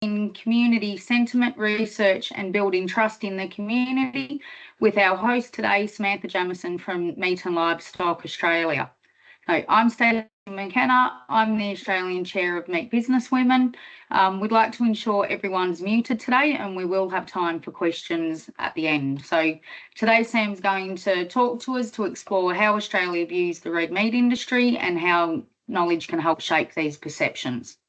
in community sentiment research and building trust in the community with our host today, Samantha Jamieson from Meat and Livestock Australia. So I'm Stacey McKenna. I'm the Australian Chair of Meat Business Women. We'd like to ensure everyone's muted today and we will have time for questions at the end. So today Sam's going to talk to us to explore how Australia views the red meat industry and how knowledge can help shape these perceptions.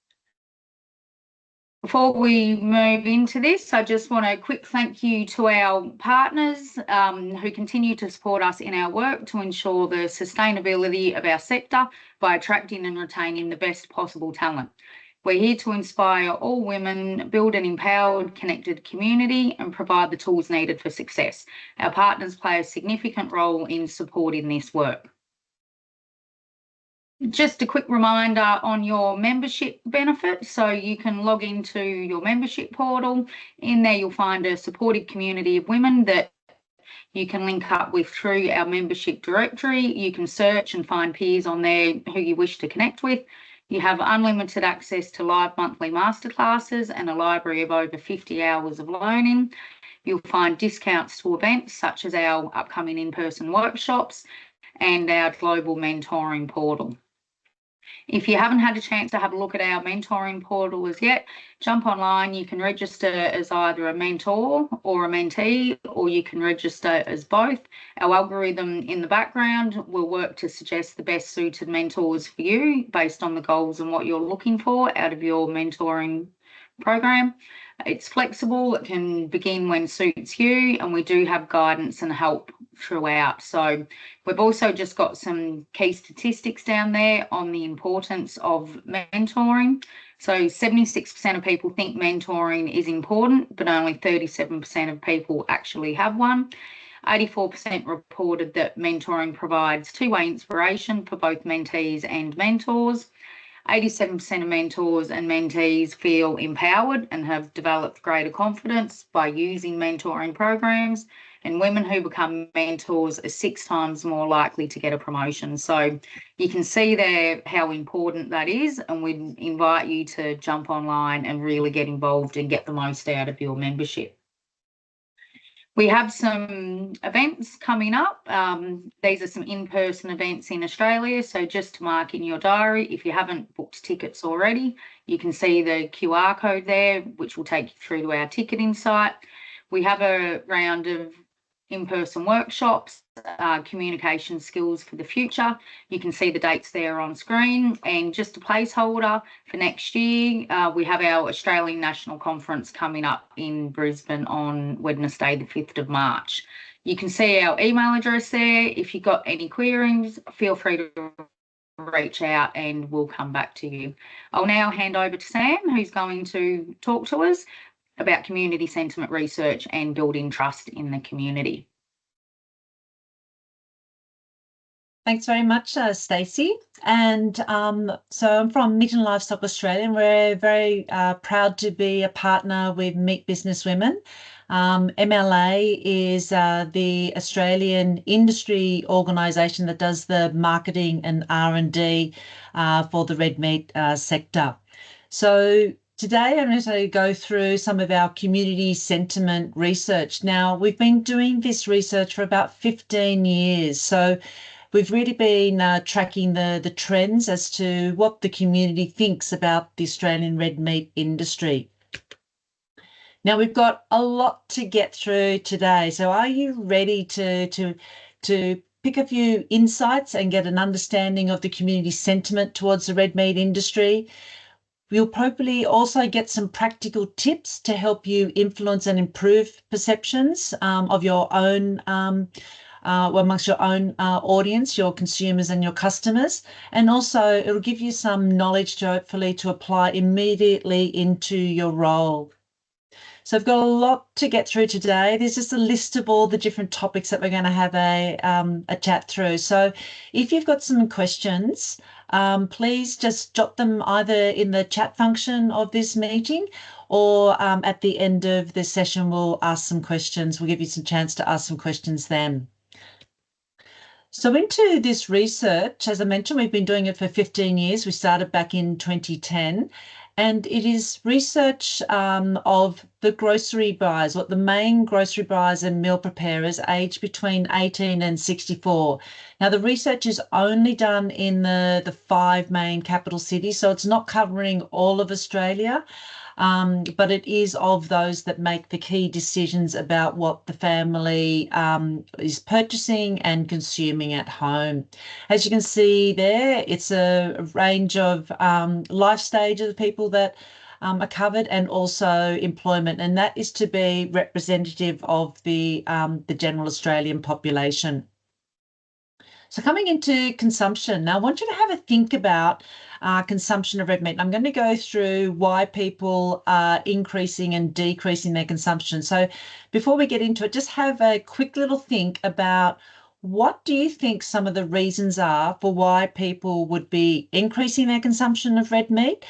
Before we move into this, I just want a quick thank you to our partners who continue to support us in our work to ensure the sustainability of our sector by attracting and retaining the best possible talent. We're here to inspire all women, build an empowered, connected community and provide the tools needed for success. Our partners play a significant role in supporting this work. Just a quick reminder on your membership benefit. So you can log into your membership portal. In there, you'll find a supportive community of women that you can link up with through our membership directory. You can search and find peers on there who you wish to connect with. You have unlimited access to live monthly masterclasses and a library of over 50 hours of learning. You'll find discounts to events such as our upcoming in-person workshops and our global mentoring portal. If you haven't had a chance to have a look at our mentoring portal as yet, jump online. You can register as either a mentor or a mentee, or you can register as both. Our algorithm in the background will work to suggest the best suited mentors for you based on the goals and what you're looking for out of your mentoring program. It's flexible, it can begin when suits you, and we do have guidance and help throughout. So we've also just got some key statistics down there on the importance of mentoring. So 76% of people think mentoring is important, but only 37% of people actually have one. 84% reported that mentoring provides two-way inspiration for both mentees and mentors. 87% of mentors and mentees feel empowered and have developed greater confidence by using mentoring programs, and women who become mentors are 6 times more likely to get a promotion. So you can see there how important that is, and we invite you to jump online and really get involved and get the most out of your membership. We have some events coming up. These are some in-person events in Australia. So just to mark in your diary, if you haven't booked tickets already, you can see the QR code there, which will take you through to our ticketing site. We have a round of in-person workshops, communication skills for the future. You can see the dates there on screen, and just a placeholder for next year, we have our Australian National Conference coming up in Brisbane on Wednesday, the 5th of March. You can see our email address there. If you've got any queries, feel free to reach out and we'll come back to you. I'll now hand over to Sam, who's going to talk to us about community sentiment research and building trust in the community. Thanks very much, Stacey. And so I'm from Meat and Livestock Australia, and we're very proud to be a partner with Meat Business Women. MLA is the Australian industry organisation that does the marketing and R&D for the red meat sector. So today, I'm going to go through some of our community sentiment research. Now, we've been doing this research for about 15 years. So we've really been tracking the trends as to what the community thinks about the Australian red meat industry. Now, we've got a lot to get through today. So are you ready to pick a few insights and get an understanding of the community sentiment towards the red meat industry? We'll probably also get some practical tips to help you influence and improve perceptions of your own, amongst your own audience, your consumers and your customers. And also it'll give you some knowledge to hopefully to apply immediately into your role. So I've got a lot to get through today. There's just a list of all the different topics that we're going to have a chat through. So if you've got some questions, please just jot them either in the chat function of this meeting, or at the end of the session, we'll ask some questions. We'll give you some chance to ask some questions then. So into this research, as I mentioned, we've been doing it for 15 years. We started back in 2010. And it is research of the grocery buyers, what the main grocery buyers and meal preparers aged between 18 and 64. Now, the research is only done in the 5 main capital cities, so it's not covering all of Australia. But it is of those that make the key decisions about what the family is purchasing and consuming at home. As you can see there, it's a range of life stages of people that are covered, and also employment, and that is to be representative of the general Australian population. So coming into consumption, now I want you to have a think about consumption of red meat. I'm going to go through why people are increasing and decreasing their consumption. So before we get into it, just have a quick little think about what do you think some of the reasons are for why people would be increasing their consumption of red meat?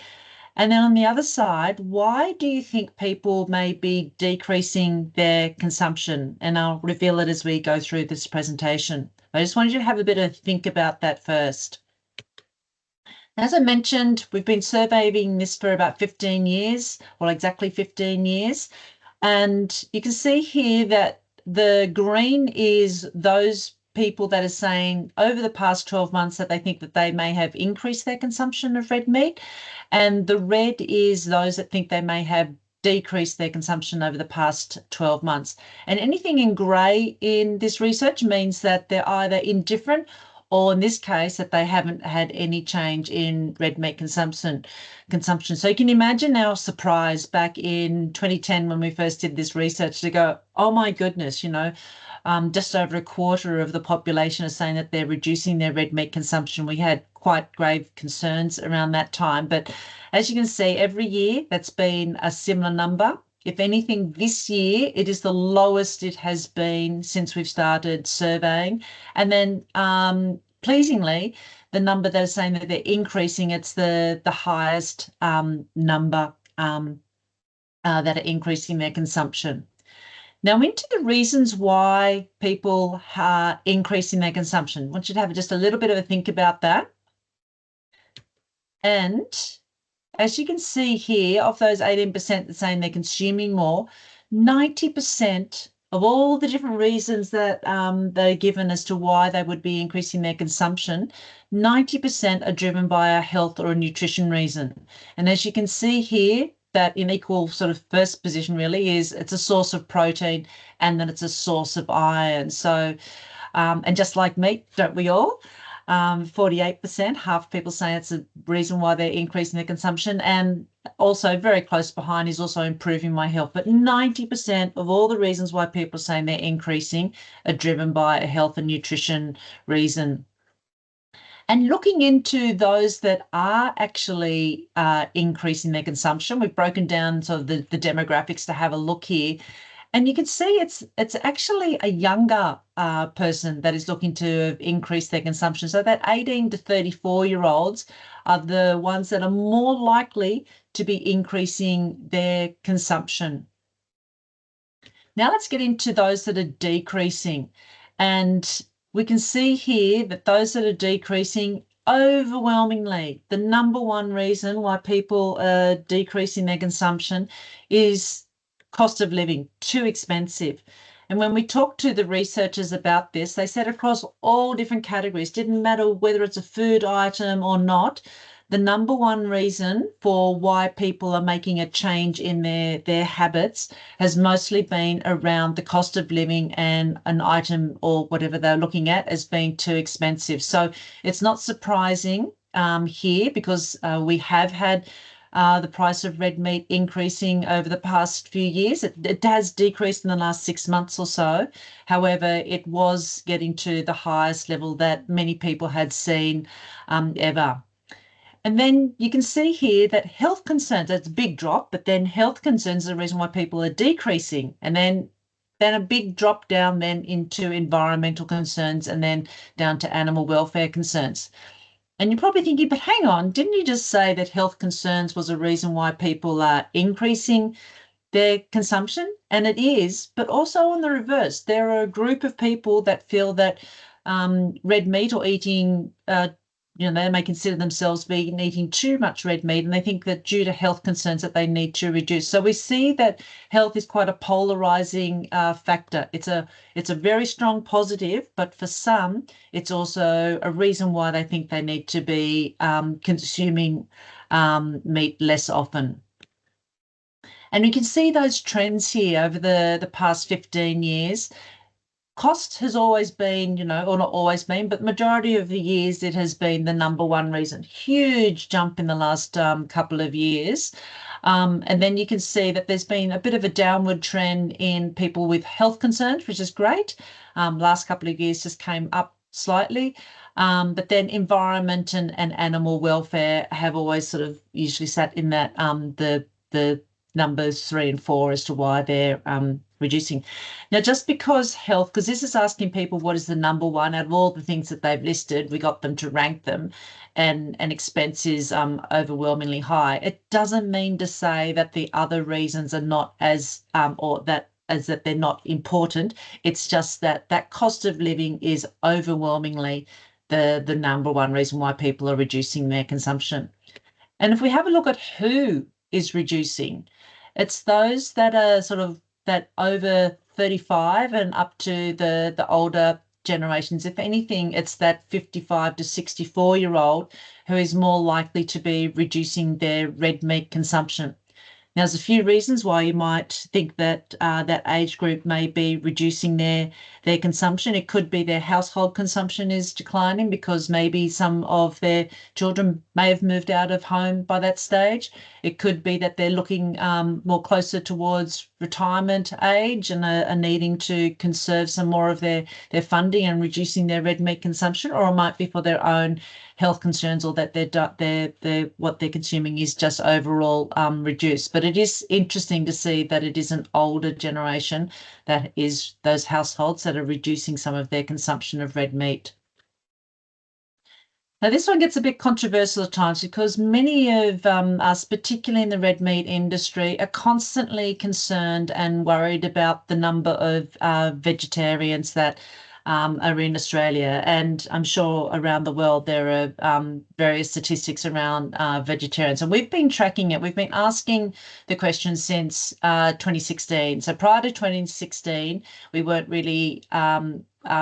And then on the other side, why do you think people may be decreasing their consumption? And I'll reveal it as we go through this presentation. I just wanted you to have a bit of think about that first. As I mentioned, we've been surveying this for about 15 years, well, exactly 15 years. And you can see here that the green is those people that are saying over the past 12 months that they think that they may have increased their consumption of red meat. And the red is those that think they may have decreased their consumption over the past 12 months. And anything in grey in this research means that they're either indifferent, or in this case, that they haven't had any change in red meat consumption. So you can imagine our surprise back in 2010 when we first did this research to go, oh my goodness, just over a quarter of the population are saying that they're reducing their red meat consumption. We had quite grave concerns around that time. But as you can see, every year that's been a similar number. If anything, this year it is the lowest it has been since we've started surveying. And then pleasingly, the number that is saying that they're increasing, it's the highest number that are increasing their consumption. Now, into the reasons why people are increasing their consumption. I want you to have just a little bit of a think about that. And as you can see here, of those 18% that are saying they're consuming more, 90% of all the different reasons that they're given as to why they would be increasing their consumption, 90% are driven by a health or a nutrition reason. And as you can see here, that in equal sort of first position really is it's a source of protein, and then it's a source of iron. So, and just like meat, don't we all? 48%, half of people say it's a reason why they're increasing their consumption, and also very close behind is also improving my health. But 90% of all the reasons why people are saying they're increasing are driven by a health and nutrition reason. And looking into those that are actually increasing their consumption, we've broken down sort of the demographics to have a look here. And you can see it's actually a younger person that is looking to increase their consumption. So that 18 to 34-year-olds are the ones that are more likely to be increasing their consumption. Now let's get into those that are decreasing. And we can see here that those that are decreasing, overwhelmingly, the number one reason why people are decreasing their consumption is cost of living, too expensive. And when we talked to the researchers about this, they said across all different categories, didn't matter whether it's a food item or not, the number one reason for why people are making a change in their habits has mostly been around the cost of living and an item or whatever they're looking at as being too expensive. So it's not surprising here, because we have had the price of red meat increasing over the past few years. It has decreased in the last 6 months or so. However, it was getting to the highest level that many people had seen ever. And then you can see here that health concerns, that's a big drop, but then health concerns are the reason why people are decreasing. And then a big drop down then into environmental concerns, and then down to animal welfare concerns. And you're probably thinking, but hang on, didn't you just say that health concerns was a reason why people are increasing their consumption? And it is, but also on the reverse, there are a group of people that feel that red meat or eating they may consider themselves being eating too much red meat, and they think that due to health concerns that they need to reduce. So we see that health is quite a polarizing factor. It's a very strong positive, but for some, it's also a reason why they think they need to be consuming meat less often. And you can see those trends here over the past 15 years. Cost has always been, or not always been, but majority of the years it has been the number one reason. Huge jump in the last couple of years. And then you can see that there's been a bit of a downward trend in people with health concerns, which is great. Last couple of years just came up slightly. But then environment and animal welfare have always sort of usually sat in that the numbers 3 and 4 as to why they're reducing. Now, just because health, because this is asking people what is the number one out of all the things that they've listed, we got them to rank them, and expense is overwhelmingly high. It doesn't mean to say that the other reasons are not as that they're not important. It's just that cost of living is overwhelmingly the number one reason why people are reducing their consumption. And if we have a look at who is reducing, it's those that are sort of that over 35 and up to the older generations. If anything, it's that 55 to 64-year-old who is more likely to be reducing their red meat consumption. Now, there's a few reasons why you might think that that age group may be reducing their consumption. It could be their household consumption is declining because maybe some of their children may have moved out of home by that stage. It could be that they're looking more closer towards retirement age and are needing to conserve some more of their funding and reducing their red meat consumption, or it might be for their own health concerns, or that what they're consuming is just overall reduced. But it is interesting to see that it is an older generation that is those households that are reducing some of their consumption of red meat. Now, this one gets a bit controversial at times because many of us, particularly in the red meat industry, are constantly concerned and worried about the number of vegetarians that are in Australia, and I'm sure around the world there are various statistics around vegetarians, and we've been tracking it. We've been asking the question since 2016. So prior to 2016, we weren't really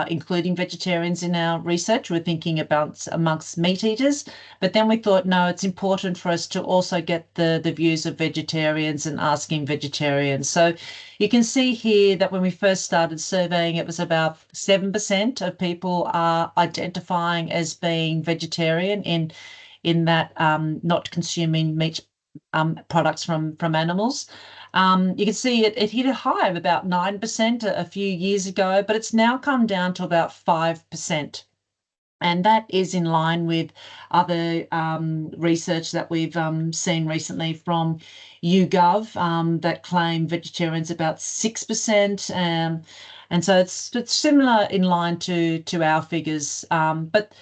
including vegetarians in our research. We're thinking about amongst meat eaters, but then we thought, no, it's important for us to also get the views of vegetarians and asking vegetarians. So you can see here that when we first started surveying, it was about 7% of people are identifying as being vegetarian in that not consuming meat products from animals. You can see it hit a high of about 9% a few years ago, but it's now come down to about 5%. And that is in line with other research that we've seen recently from YouGov that claim vegetarians about 6%. And so it's similar in line to our figures. But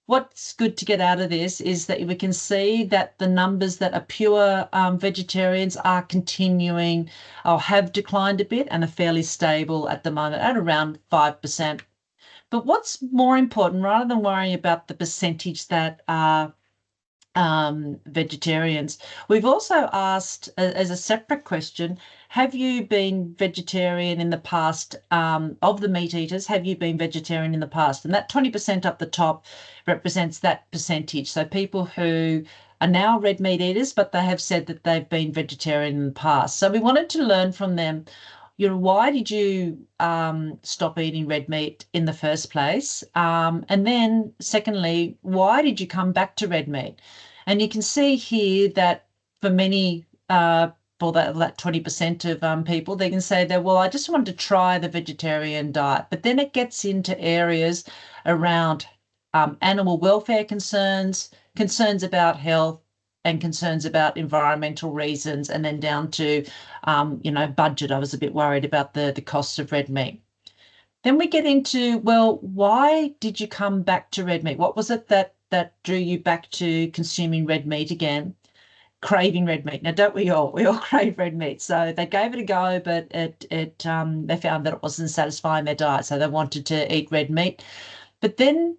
what's good to get out of this is that we can see that the numbers that are pure vegetarians are continuing or have declined a bit and are fairly stable at the moment at around 5%. But what's more important, rather than worrying about the percentage that are vegetarians, we've also asked as a separate question, have you been vegetarian in the past? Of the meat eaters, have you been vegetarian in the past? And that 20% up the top represents that percentage. So people who are now red meat eaters, but they have said that they've been vegetarian in the past. So we wanted to learn from them, why did you stop eating red meat in the first place? And then secondly, why did you come back to red meat? And you can see here that for many, for that 20% of people, they can say that, well, I just wanted to try the vegetarian diet. But then it gets into areas around animal welfare concerns, concerns about health, and concerns about environmental reasons, and then down to, budget. I was a bit worried about the cost of red meat. Then we get into, well, why did you come back to red meat? What was it that drew you back to consuming red meat again? Craving red meat. Now, don't we all? We all crave red meat. So they gave it a go, but they found that it wasn't satisfying their diet, so they wanted to eat red meat. But then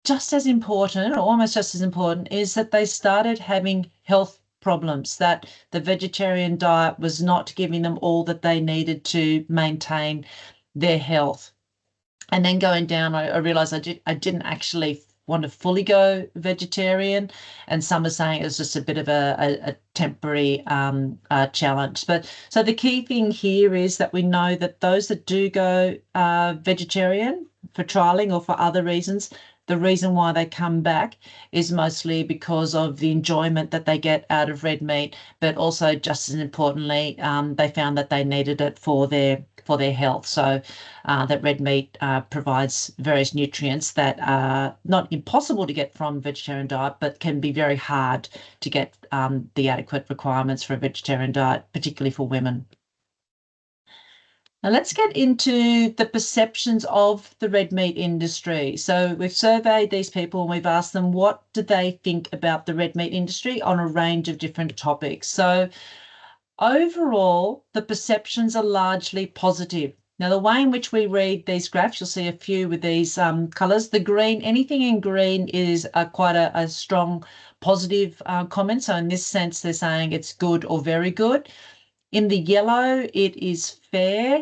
just as important, or almost just as important, is that they started having health problems, that the vegetarian diet was not giving them all that they needed to maintain their health. And then going down, I realized I didn't actually want to fully go vegetarian, and some are saying it was just a bit of a temporary challenge. But so the key thing here is that we know that those that do go vegetarian for trialing or for other reasons, the reason why they come back is mostly because of the enjoyment that they get out of red meat, but also just as importantly, they found that they needed it for their health. So that red meat provides various nutrients that are not impossible to get from vegetarian diet, but can be very hard to get the adequate requirements for a vegetarian diet, particularly for women. Now let's get into the perceptions of the red meat industry. So we've surveyed these people and we've asked them what do they think about the red meat industry on a range of different topics. So overall, the perceptions are largely positive. Now, the way in which we read these graphs, you'll see a few with these colours. The green, anything in green is quite a strong positive comment. So in this sense, they're saying it's good or very good. In the yellow, it is fair.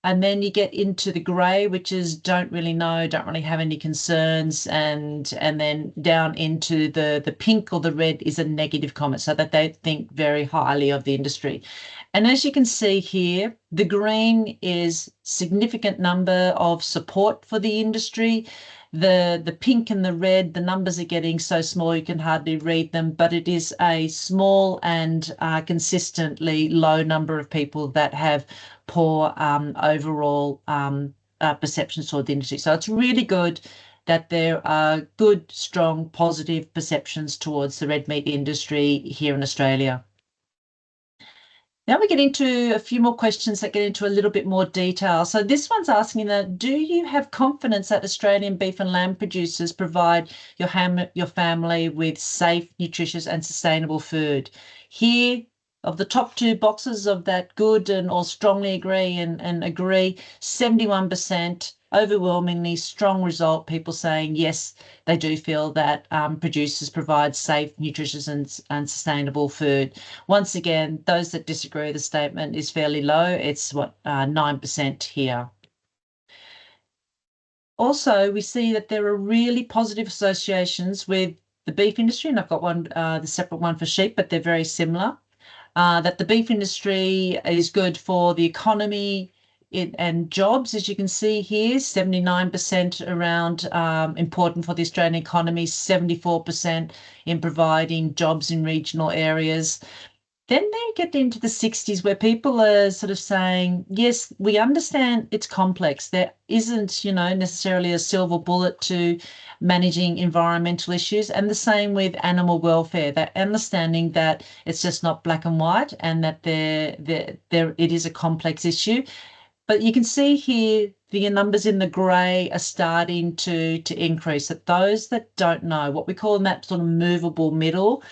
And then you get into the grey, which is don't really know, don't really have any concerns. And then down into the pink or the red is a negative comment, so that they think very highly of the industry. And as you can see here, the green is significant number of support for the industry. The pink and the red, the numbers are getting so small you can hardly read them, but it is a small and consistently low number of people that have poor overall perceptions toward the industry. So it's really good that there are good, strong, positive perceptions towards the red meat industry here in Australia. Now we get into a few more questions that get into a little bit more detail. So this one's asking that, do you have confidence that Australian beef and lamb producers provide your family with safe, nutritious and sustainable food? Here, of the top two boxes of that good and or strongly agree and agree, 71%, overwhelmingly strong result, people saying yes, they do feel that producers provide safe, nutritious and sustainable food. Once again, those that disagree with the statement is fairly low. It's 9% here. Also, we see that there are really positive associations with the beef industry, and I've got one, the separate one for sheep, but they're very similar. That the beef industry is good for the economy and jobs, as you can see here, 79% around important for the Australian economy, 74% in providing jobs in regional areas. Then they get into the 60s where people are sort of saying, yes, we understand it's complex. There isn't, necessarily a silver bullet to managing environmental issues, and the same with animal welfare, that understanding that it's just not black and white and that it is a complex issue. But you can see here the numbers in the grey are starting to increase, that those that don't know, what we call in that sort of movable middle,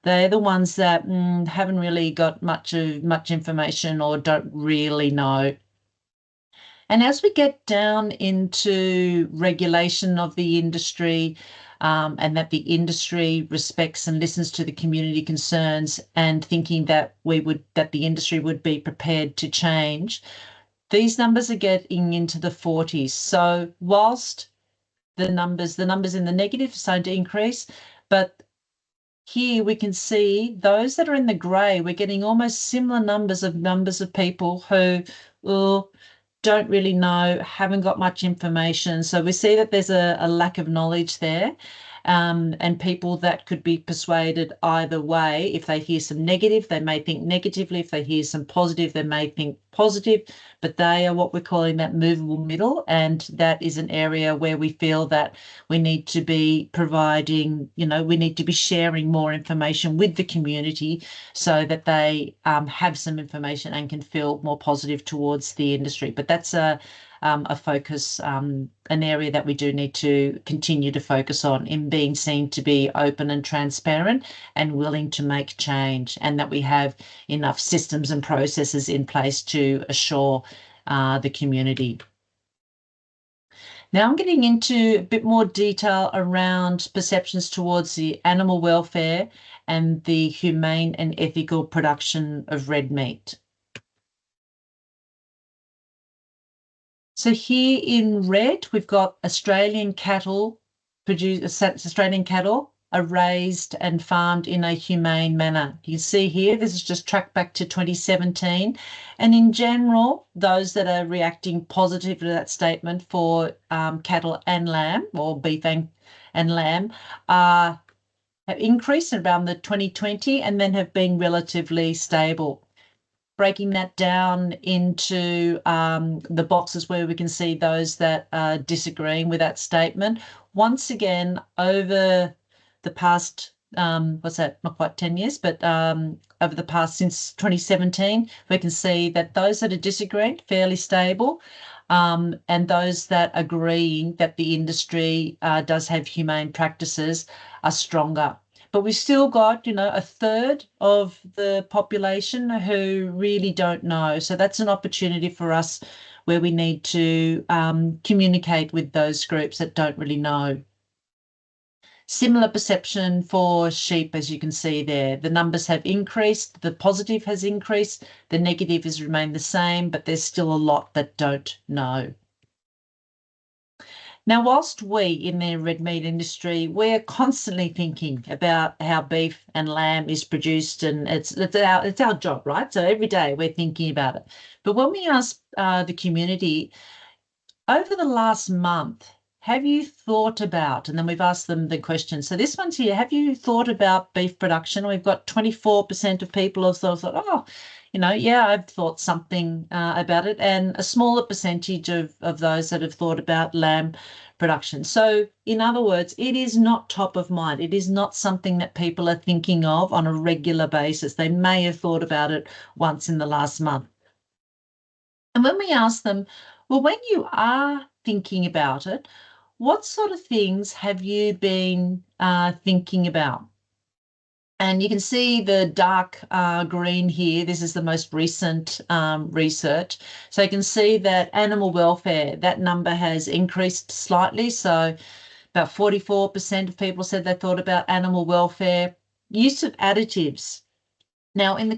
they're the ones that haven't really got much information or don't really know. And as we get down into regulation of the industry, and that the industry respects and listens to the community concerns, and thinking that the industry would be prepared to change, these numbers are getting into the 40s. So whilst the numbers in the negative are starting to increase, but here we can see those that are in the grey, we're getting almost similar numbers of people who don't really know, haven't got much information. So we see that there's a lack of knowledge there. And people that could be persuaded either way. If they hear some negative, they may think negatively. If they hear some positive, they may think positive. But they are what we're calling that movable middle. And that is an area where we feel that we need to be providing, we need to be sharing more information with the community so that they have some information and can feel more positive towards the industry. But that's a focus, an area that we do need to continue to focus on, in being seen to be open and transparent and willing to make change, and that we have enough systems and processes in place to assure the community. Now I'm getting into a bit more detail around perceptions towards the animal welfare and the humane and ethical production of red meat. So here in red, we've got Australian cattle are raised and farmed in a humane manner. You see here, this is just tracked back to 2017. And in general, those that are reacting positively to that statement for cattle and lamb, or beef and lamb, have increased around the 2020 and then have been relatively stable. Breaking that down into the boxes where we can see those that are disagreeing with that statement. Once again, over the past, what's that, not quite 10 years, but over the past since 2017, we can see that those that are disagreeing, fairly stable, and those that agreeing that the industry does have humane practices are stronger. But we've still got, a third of the population who really don't know. So that's an opportunity for us where we need to communicate with those groups that don't really know. Similar perception for sheep, as you can see there. The numbers have increased, the positive has increased, the negative has remained the same, but there's still a lot that don't know. Now, whilst we in the red meat industry, we're constantly thinking about how beef and lamb is produced, and it's our job, right? So every day we're thinking about it. But when we ask the community over the last month, have you thought about, and then we've asked them the question. So this one's here, have you thought about beef production? We've got 24% of people have thought, oh, yeah, I've thought something about it, and a smaller percentage of those that have thought about lamb production. So in other words, it is not top of mind. It is not something that people are thinking of on a regular basis. They may have thought about it once in the last month. And when we ask them, well, when you are thinking about it, what sort of things have you been thinking about? And you can see the dark green here. This is the most recent research. So you can see that animal welfare, that number has increased slightly. So about 44% of people said they thought about animal welfare. Use of additives. Now, in the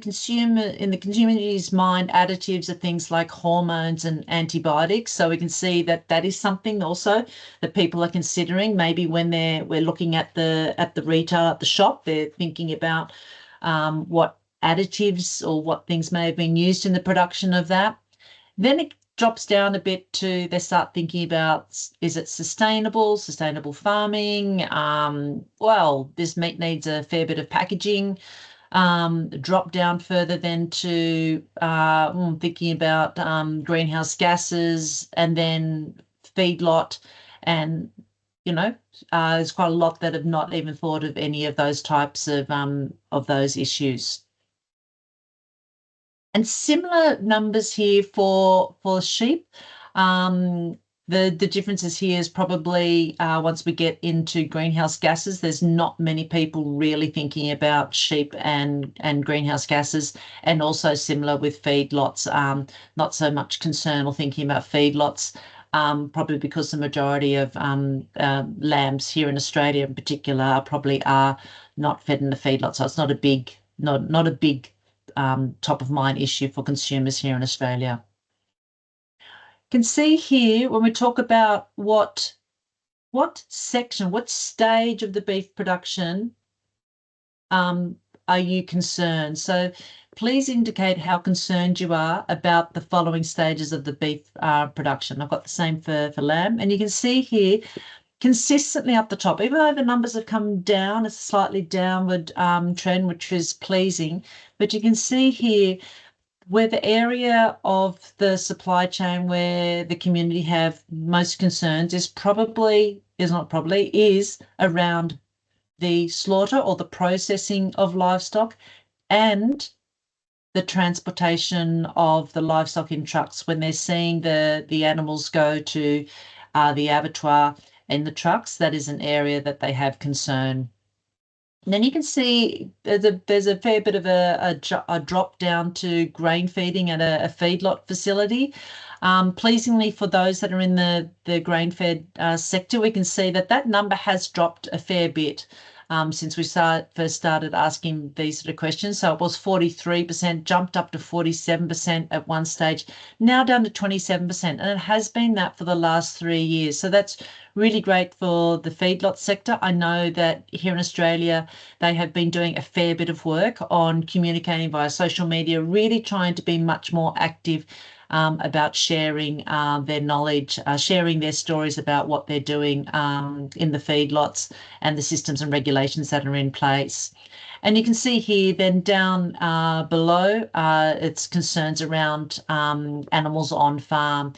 community's mind, additives are things like hormones and antibiotics. So we can see that that is something also that people are considering. Maybe when we're looking at the retail, at the shop, they're thinking about what additives or what things may have been used in the production of that. Then it drops down a bit to they start thinking about, is it sustainable farming? Well, this meat needs a fair bit of packaging. Drop down further then to thinking about greenhouse gases, and then feedlot, and there's quite a lot that have not even thought of any of those types of those issues. And similar numbers here for sheep. The differences here is probably once we get into greenhouse gases, there's not many people really thinking about sheep and greenhouse gases, and also similar with feedlots, not so much concern or thinking about feedlots, probably because the majority of lambs here in Australia in particular probably are not fed in the feedlot, so it's not a big top of mind issue for consumers here in Australia. Can see here when we talk about what stage of the beef production are you concerned? So please indicate how concerned you are about the following stages of the beef production. I've got the same for lamb, and you can see here consistently up the top, even though the numbers have come down, it's a slightly downward trend, which is pleasing, but you can see here where the area of the supply chain where the community have most concerns is around the slaughter or the processing of livestock and the transportation of the livestock in trucks. When they're seeing the animals go to the abattoir in the trucks, that is an area that they have concern. And then you can see there's a fair bit of a drop down to grain feeding at a feedlot facility. Pleasingly for those that are in the grain-fed sector, we can see that number has dropped a fair bit since we first started asking these sort of questions. So it was 43%, jumped up to 47% at one stage, now down to 27%. And it has been that for the last 3 years. So that's really great for the feedlot sector. I know that here in Australia, they have been doing a fair bit of work on communicating via social media, really trying to be much more active about sharing their knowledge, sharing their stories about what they're doing in the feedlots and the systems and regulations that are in place. And you can see here then down below, it's concerns around animals on farm.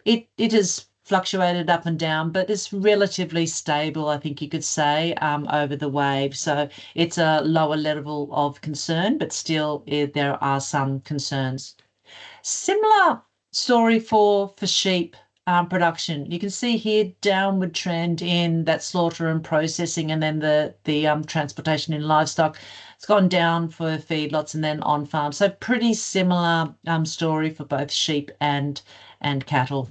It has fluctuated up and down, but it's relatively stable, I think you could say, over the wave. So it's a lower level of concern, but still there are some concerns. Similar story for sheep production. You can see here downward trend in that slaughter and processing, and then the transportation in livestock. It's gone down for feedlots and then on farm. So pretty similar story for both sheep and cattle.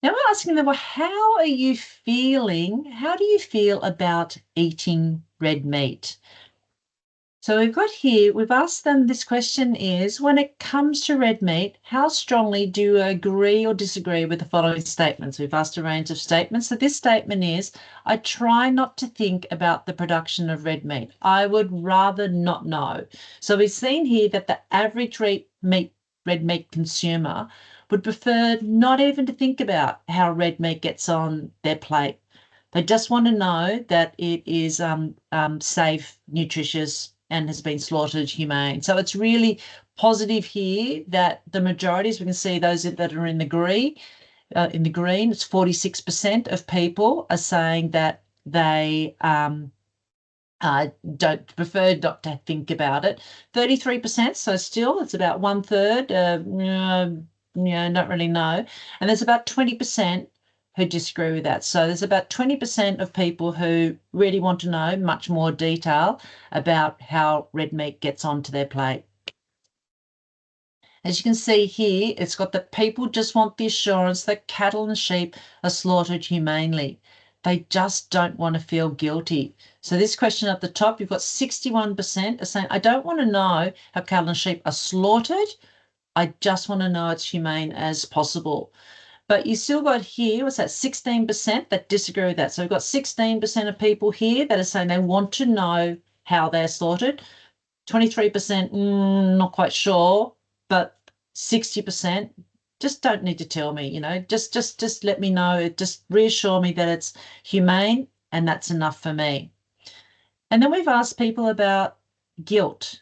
Now we're asking them, well, how are you feeling? How do you feel about eating red meat? So we've asked them, this question is, when it comes to red meat, how strongly do you agree or disagree with the following statements? We've asked a range of statements. So this statement is, I try not to think about the production of red meat. I would rather not know. So we've seen here that the average red meat consumer would prefer not even to think about how red meat gets on their plate. They just want to know that it is safe, nutritious, and has been slaughtered humane. So it's really positive here that the majority, as we can see, those that are in the green, it's 46% of people are saying that they don't prefer not to think about it. 33%, so still it's about 1/3, don't really know. And there's about 20% who disagree with that. So there's about 20% of people who really want to know much more detail about how red meat gets onto their plate. As you can see here, it's got that people just want the assurance that cattle and sheep are slaughtered humanely. They just don't want to feel guilty. So this question at the top, you've got 61% are saying, I don't want to know how cattle and sheep are slaughtered. I just want to know it's humane as possible. But you still got here, what's that, 16% that disagree with that. So we've got 16% of people here that are saying they want to know how they're slaughtered. 23%, not quite sure, but 60% just don't need to tell me, just let me know, just reassure me that it's humane and that's enough for me. And then we've asked people about guilt.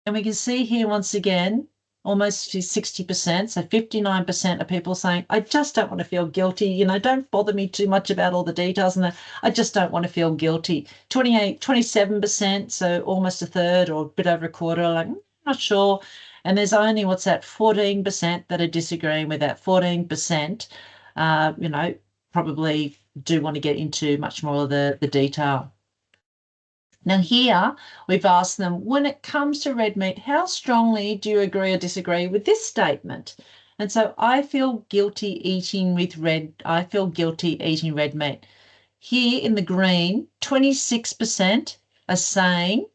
And we can see here once again, almost 60%, so 59% of people saying, I just don't want to feel guilty. Don't bother me too much about all the details. And I just don't want to feel guilty. 27%, so almost a third or a bit over a quarter, like, not sure. And there's only, 14% that are disagreeing with that. 14%, probably do want to get into much more of the detail. Now here, we've asked them, when it comes to red meat, how strongly do you agree or disagree with this statement? And so I feel guilty eating red meat. Here in the green, 26% are saying,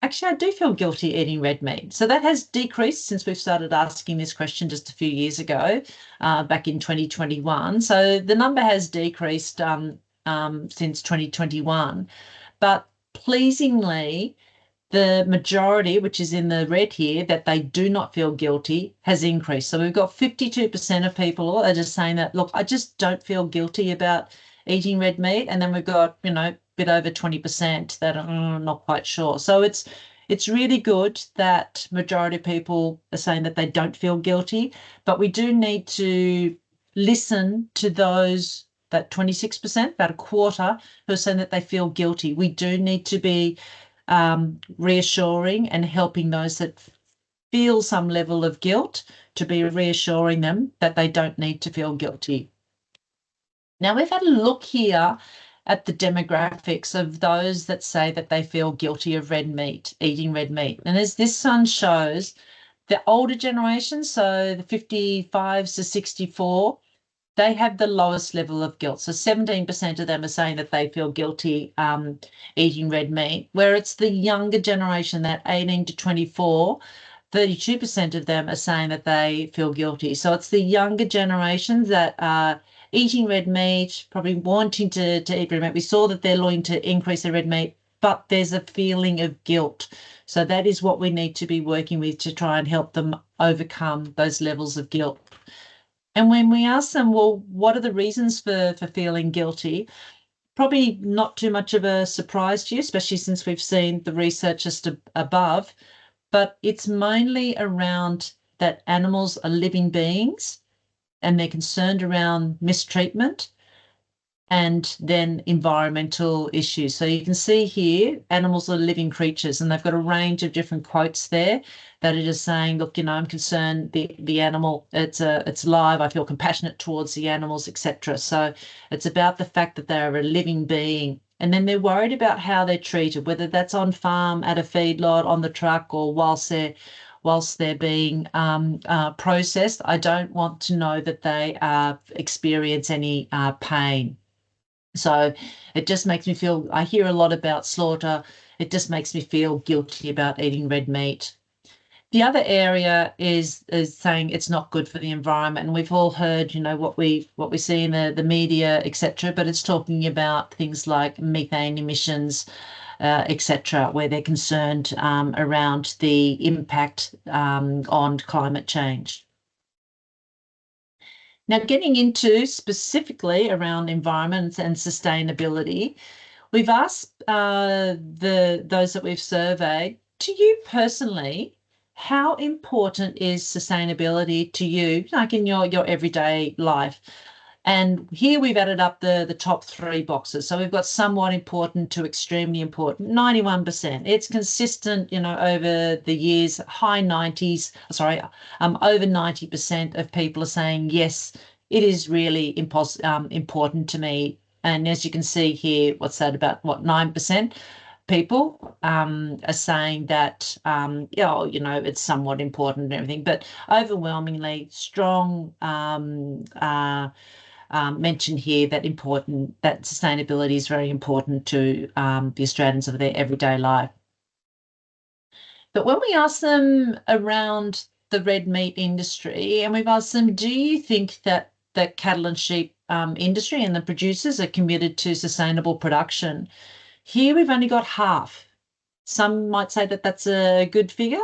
actually, I do feel guilty eating red meat. So that has decreased since we've started asking this question just a few years ago, back in 2021. So the number has decreased since 2021. But pleasingly, the majority, which is in the red here, that they do not feel guilty, has increased. So we've got 52% of people that are just saying that, look, I just don't feel guilty about eating red meat. And then we've got, a bit over 20% that are not quite sure. So it's really good that majority of people are saying that they don't feel guilty, but we do need to listen to those, that 26%, about a quarter, who are saying that they feel guilty. We do need to be reassuring and helping those that feel some level of guilt, to be reassuring them that they don't need to feel guilty. Now we've had a look here at the demographics of those that say that they feel guilty of red meat, eating red meat. And as this one shows, the older generation, so the 55s to 64, they have the lowest level of guilt. So 17% of them are saying that they feel guilty eating red meat, where it's the younger generation, that 18 to 24, 32% of them are saying that they feel guilty. So it's the younger generations that are eating red meat, probably wanting to eat red meat. We saw that they're looking to increase their red meat, but there's a feeling of guilt. So that is what we need to be working with to try and help them overcome those levels of guilt. And when we ask them, well, what are the reasons for feeling guilty? Probably not too much of a surprise to you, especially since we've seen the research just above, but it's mainly around that animals are living beings and they're concerned around mistreatment and then environmental issues. So you can see here, animals are living creatures, and they've got a range of different quotes there that are just saying, look, I'm concerned the animal, it's live, I feel compassionate towards the animals, etc. So it's about the fact that they're a living being. And then they're worried about how they're treated, whether that's on farm, at a feedlot, on the truck, or whilst they're being processed. I don't want to know that they experience any pain. So it just makes me feel, I hear a lot about slaughter. It just makes me feel guilty about eating red meat. The other area is saying it's not good for the environment. And we've all heard, what we see in the media, etc. But it's talking about things like methane emissions, etc., where they're concerned around the impact on climate change. Now, getting into specifically around environment and sustainability, we've asked those that we've surveyed, to you personally, how important is sustainability to you, like in your everyday life? And here we've added up the top 3 boxes. So we've got somewhat important to extremely important, 91%. It's consistent, over the years, high 90s, over 90% of people are saying, yes, it is really important to me. And as you can see here, what's that, about 9%? People are saying that, it's somewhat important and everything, but overwhelmingly strong mention here that sustainability is very important to the Australians of their everyday life. But when we ask them around the red meat industry, and we've asked them, do you think that the cattle and sheep industry and the producers are committed to sustainable production? Here we've only got half. Some might say that that's a good figure,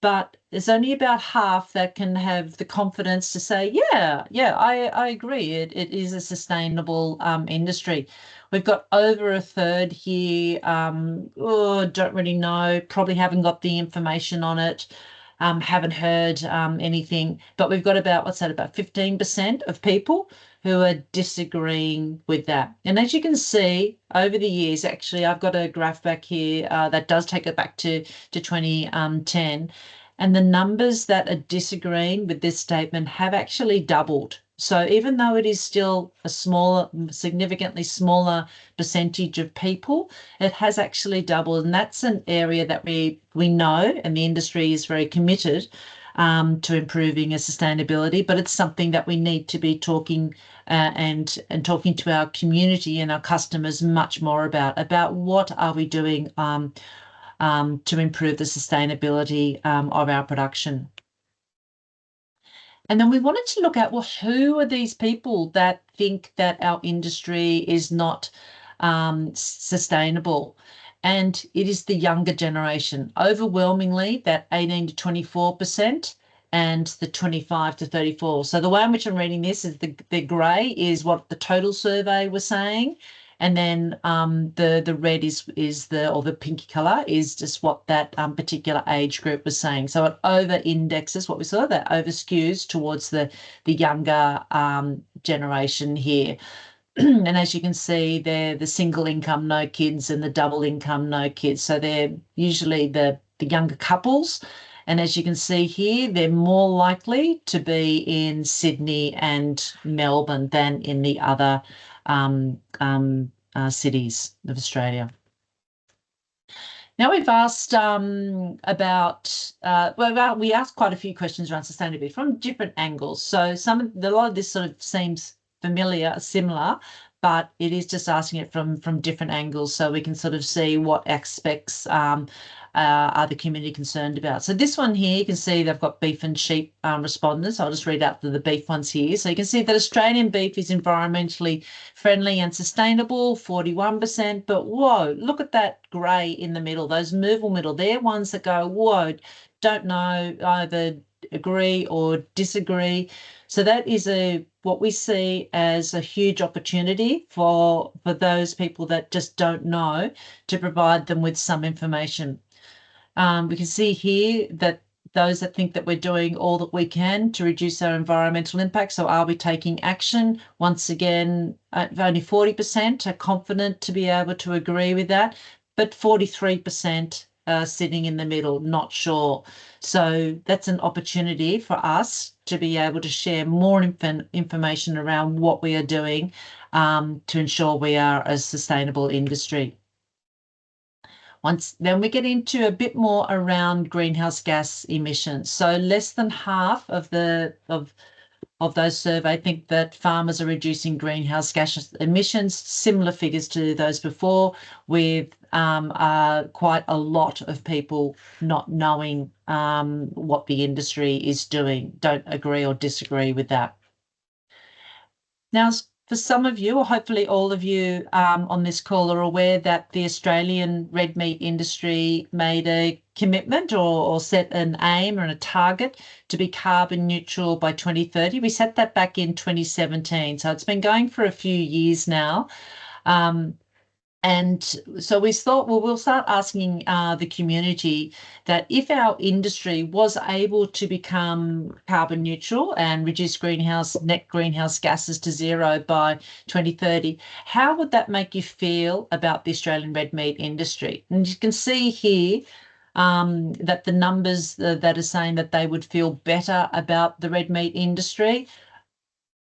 but there's only about half that can have the confidence to say, I agree. It is a sustainable industry. We've got over a third here. Don't really know. Probably haven't got the information on it. Haven't heard anything. But we've got about 15% of people who are disagreeing with that. And as you can see, over the years, actually, I've got a graph back here that does take it back to 2010. And the numbers that are disagreeing with this statement have actually doubled. So even though it is still a significantly smaller percentage of people, it has actually doubled. And that's an area that we know, and the industry is very committed to improving sustainability, but it's something that we need to be talking and talking to our community and our customers much more about what are we doing to improve the sustainability of our production. And then we wanted to look at, well, who are these people that think that our industry is not sustainable? And it is the younger generation, overwhelmingly that 18 to 24%, and the 25 to 34. So the way in which I'm reading this is the grey is what the total survey was saying, and then the red is the pinky colour is just what that particular age group was saying. So it over indexes, what we saw, that over skews towards the younger generation here. And as you can see, they're the single income, no kids, and the double income, no kids. So they're usually the younger couples. And as you can see here, they're more likely to be in Sydney and Melbourne than in the other cities of Australia. Now we've asked we asked quite a few questions around sustainability from different angles. So a lot of this sort of seems similar, but it is just asking it from different angles, so we can sort of see what aspects are the community concerned about. So this one here, you can see they've got beef and sheep respondents. I'll just read out the beef ones here. So you can see that Australian beef is environmentally friendly and sustainable, 41%. But whoa, look at that grey in the middle, those middle. They're ones that go, whoa, don't know, either agree or disagree. So that is what we see as a huge opportunity for those people that just don't know, to provide them with some information. We can see here that those that think that we're doing all that we can to reduce our environmental impact. So are we taking action? Once again, only 40% are confident to be able to agree with that, but 43% are sitting in the middle, not sure. So that's an opportunity for us to be able to share more information around what we are doing to ensure we are a sustainable industry. Then we get into a bit more around greenhouse gas emissions. So less than half of those surveyed think that farmers are reducing greenhouse gas emissions, similar figures to those before, with quite a lot of people not knowing what the industry is doing, don't agree or disagree with that. Now, for some of you, or hopefully all of you on this call, are aware that the Australian red meat industry made a commitment or set an aim or a target to be carbon neutral by 2030. We set that back in 2017, so it's been going for a few years now. And so we thought, well, we'll start asking the community that if our industry was able to become carbon neutral and reduce net greenhouse gases to zero by 2030, how would that make you feel about the Australian red meat industry? And you can see here that the numbers that are saying that they would feel better about the red meat industry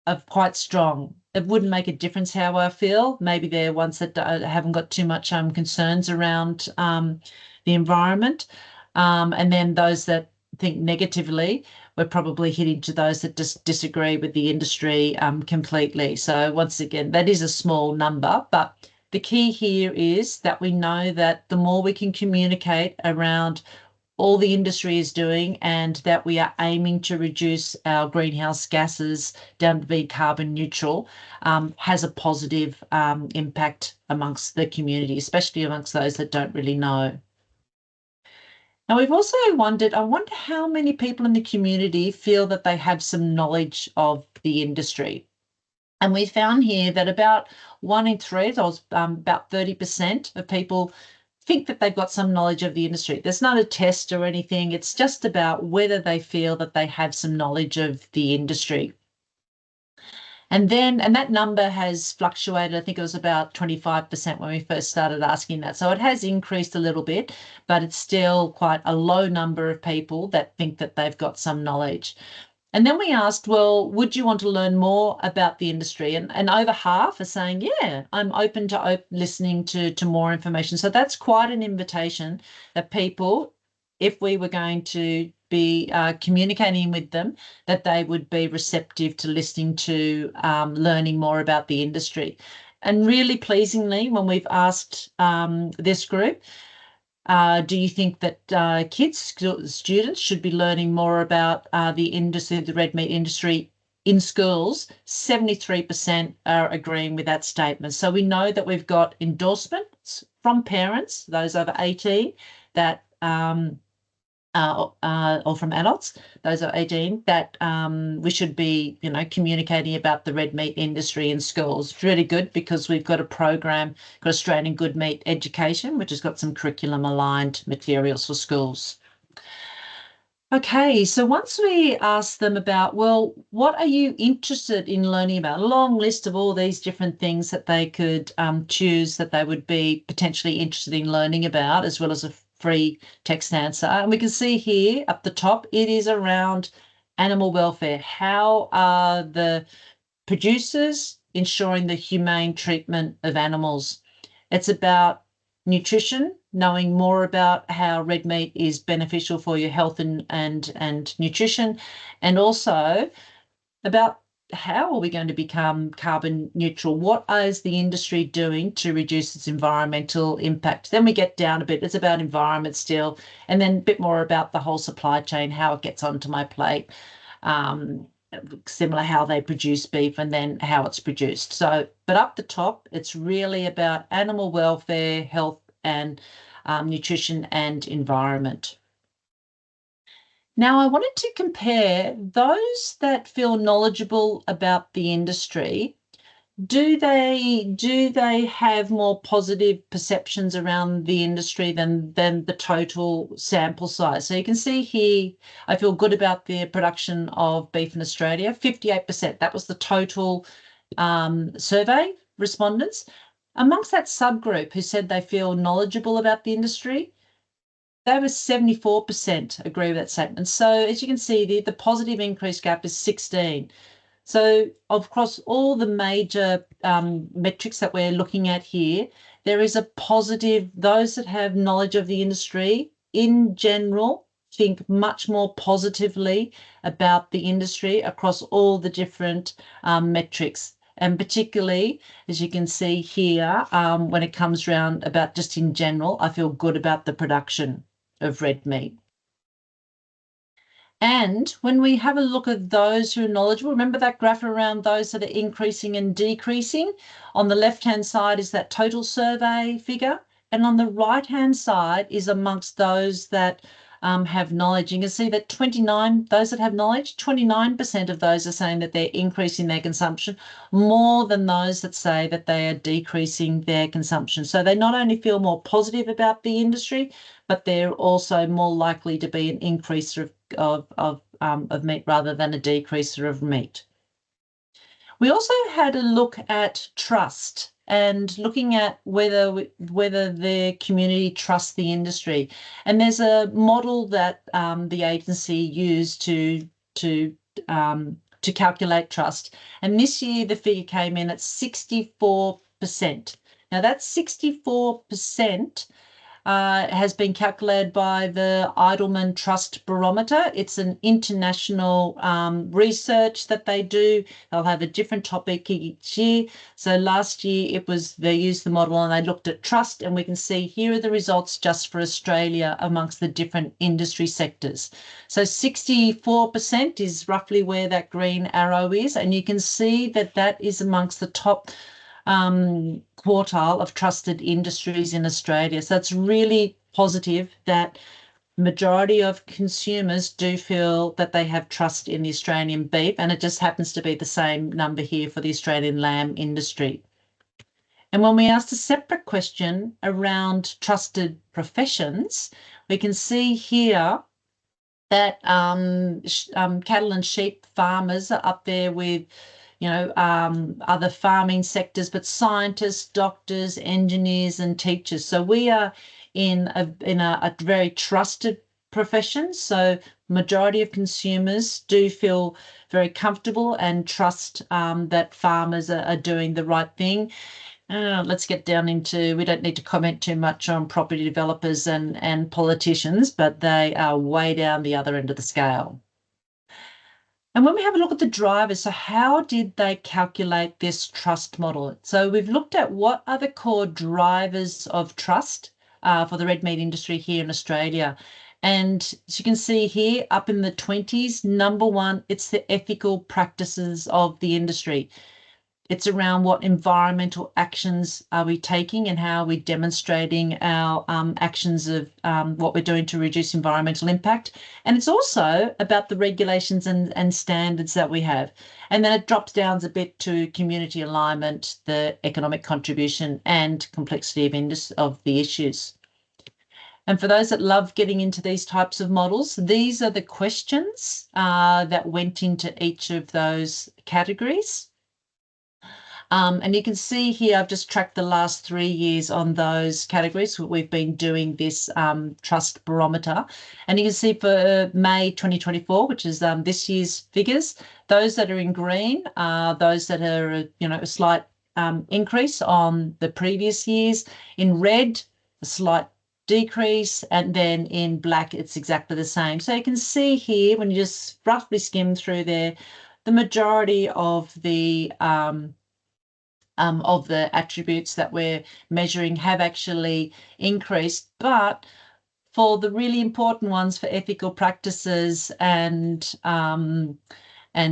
are quite strong. It wouldn't make a difference how I feel. Maybe they're ones that haven't got too much concerns around the environment. And then those that think negatively, we're probably hitting to those that just disagree with the industry completely. So once again, that is a small number, but the key here is that we know that the more we can communicate around all the industry is doing, and that we are aiming to reduce our greenhouse gases down to be carbon neutral, has a positive impact amongst the community, especially amongst those that don't really know. Now, we've also wondered, I wonder how many people in the community feel that they have some knowledge of the industry. And we found here that about 1 in 3, so about 30% of people think that they've got some knowledge of the industry. There's not a test or anything. It's just about whether they feel that they have some knowledge of the industry. And that number has fluctuated. I think it was about 25% when we first started asking that. So it has increased a little bit, but it's still quite a low number of people that think that they've got some knowledge. And then we asked, well, would you want to learn more about the industry? And over half are saying, yeah, I'm open to listening to more information. So that's quite an invitation that people, if we were going to be communicating with them, that they would be receptive to listening to learning more about the industry. And really pleasingly, when we've asked this group, do you think that students should be learning more about the industry, the red meat industry in schools? 73% are agreeing with that statement. So we know that we've got endorsements from parents, those over 18, that or from adults, those are 18, that we should be, communicating about the red meat industry in schools. It's really good because we've got a program called Australian Good Meat Education, which has got some curriculum-aligned materials for schools. Okay, so once we ask them about, well, what are you interested in learning about? A long list of all these different things that they could choose that they would be potentially interested in learning about, as well as a free text answer. And we can see here up the top, it is around animal welfare. How are the producers ensuring the humane treatment of animals. It's about nutrition, knowing more about how red meat is beneficial for your health and nutrition, and also about how are we going to become carbon neutral? What is the industry doing to reduce its environmental impact? Then we get down a bit, it's about environment still, and then a bit more about the whole supply chain, how it gets onto my plate, similar how they produce beef and then how it's produced. So, but up the top, it's really about animal welfare, health and nutrition and environment. Now, I wanted to compare those that feel knowledgeable about the industry. Do they have more positive perceptions around the industry than the total sample size? So you can see here, I feel good about the production of beef in Australia, 58%. That was the total survey respondents. Amongst that subgroup who said they feel knowledgeable about the industry, they were 74% agree with that statement. So as you can see, the positive increase gap is 16. So across all the major metrics that we're looking at here, there is a positive. Those that have knowledge of the industry in general think much more positively about the industry across all the different metrics. And particularly, as you can see here, when it comes around about just in general, I feel good about the production of red meat. And when we have a look at those who are knowledgeable, remember that graph around those that are increasing and decreasing? On the left-hand side is that total survey figure, and on the right-hand side is amongst those that have knowledge. You can see that those that have knowledge, 29% of those are saying that they're increasing their consumption more than those that say that they are decreasing their consumption. So they not only feel more positive about the industry, but they're also more likely to be an increaser of meat rather than a decreaser of meat. We also had a look at trust and looking at whether the community trusts the industry. And there's a model that the agency used to calculate trust. And this year the figure came in at 64%. Now that 64% has been calculated by the Edelman Trust Barometer. It's an international research that they do. They'll have a different topic each year. So last year they used the model and they looked at trust, and we can see here are the results just for Australia amongst the different industry sectors. So 64% is roughly where that green arrow is, and you can see that that is amongst the top quartile of trusted industries in Australia. So it's really positive that majority of consumers do feel that they have trust in the Australian beef, and it just happens to be the same number here for the Australian lamb industry. And when we asked a separate question around trusted professions, we can see here that cattle and sheep farmers are up there with other farming sectors, but scientists, doctors, engineers, and teachers. So we are in a very trusted profession. So majority of consumers do feel very comfortable and trust that farmers are doing the right thing. Let's get down into, we don't need to comment too much on property developers and politicians, but they are way down the other end of the scale. And when we have a look at the drivers, so how did they calculate this trust model? So we've looked at what are the core drivers of trust for the red meat industry here in Australia. And as you can see here, up in the 20s, number one, it's the ethical practices of the industry. It's around what environmental actions are we taking and how are we demonstrating our actions of what we're doing to reduce environmental impact. And it's also about the regulations and standards that we have. And then it drops down a bit to community alignment, the economic contribution and complexity of the issues. And for those that love getting into these types of models, these are the questions that went into each of those categories. And you can see here, I've just tracked the last 3 years on those categories. We've been doing this trust barometer. And you can see for May 2024, which is this year's figures, those that are in green are those that are, a slight increase on the previous years. In red, a slight decrease, and then in black, it's exactly the same. So you can see here, when you just roughly skim through there, the majority of the attributes that we're measuring have actually increased, but for the really important ones, for ethical practices and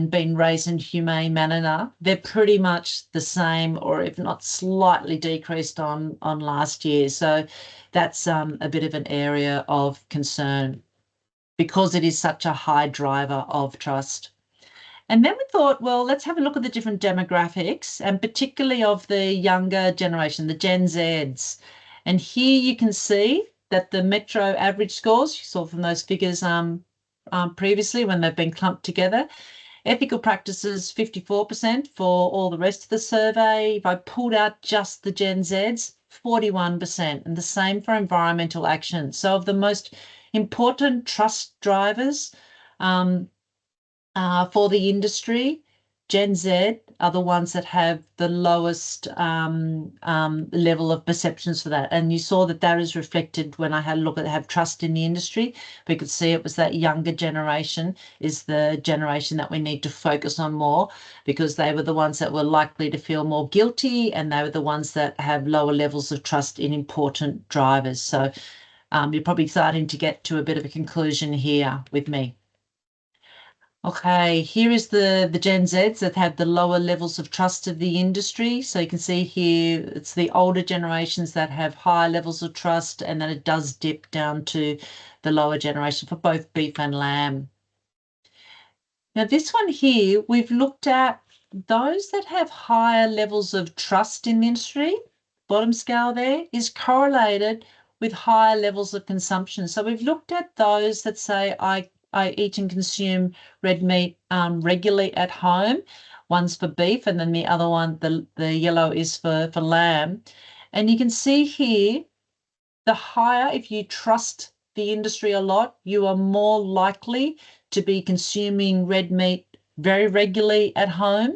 being raised in humane manner, they're pretty much the same, or if not slightly decreased on last year. So that's a bit of an area of concern because it is such a high driver of trust. And then we thought, well, let's have a look at the different demographics, and particularly of the younger generation, the Gen Zs. And here you can see that the Metro average scores, you saw from those figures previously when they've been clumped together, ethical practices 54% for all the rest of the survey. If I pulled out just the Gen Zs, 41%, and the same for environmental action. So of the most important trust drivers, for the industry, Gen Z are the ones that have the lowest level of perceptions for that. And you saw that that is reflected when I had a look at have trust in the industry. We could see it was that younger generation is the generation that we need to focus on more, because they were the ones that were likely to feel more guilty, and they were the ones that have lower levels of trust in important drivers. So you're probably starting to get to a bit of a conclusion here with me. Okay, here is the Gen Zs that have the lower levels of trust of the industry. So you can see here, it's the older generations that have higher levels of trust, and then it does dip down to the lower generation for both beef and lamb. Now this one here, we've looked at those that have higher levels of trust in the industry. Bottom scale there is correlated with higher levels of consumption. So we've looked at those that say, I eat and consume red meat regularly at home. One's for beef, and then the other one, the yellow, is for lamb. And you can see here, the higher, if you trust the industry a lot, you are more likely to be consuming red meat very regularly at home.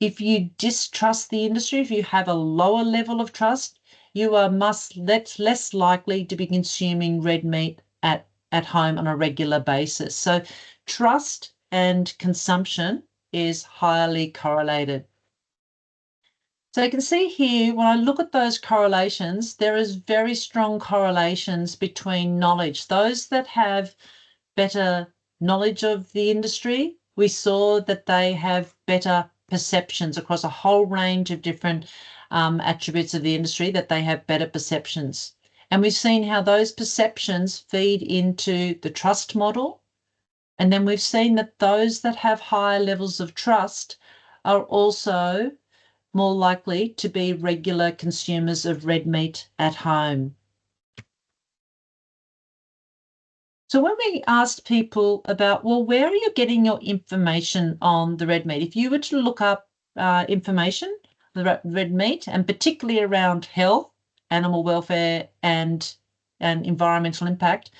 If you distrust the industry, if you have a lower level of trust, you are less likely to be consuming red meat at home on a regular basis. So trust and consumption is highly correlated. So you can see here, when I look at those correlations, there is very strong correlations between knowledge. Those that have better knowledge of the industry, we saw that they have better perceptions across a whole range of different attributes of the industry, that they have better perceptions. And we've seen how those perceptions feed into the trust model. And then we've seen that those that have higher levels of trust are also more likely to be regular consumers of red meat at home. So when we asked people about, well, where are you getting your information on the red meat? If you were to look up information, the red meat, and particularly around health, animal welfare, and environmental impact,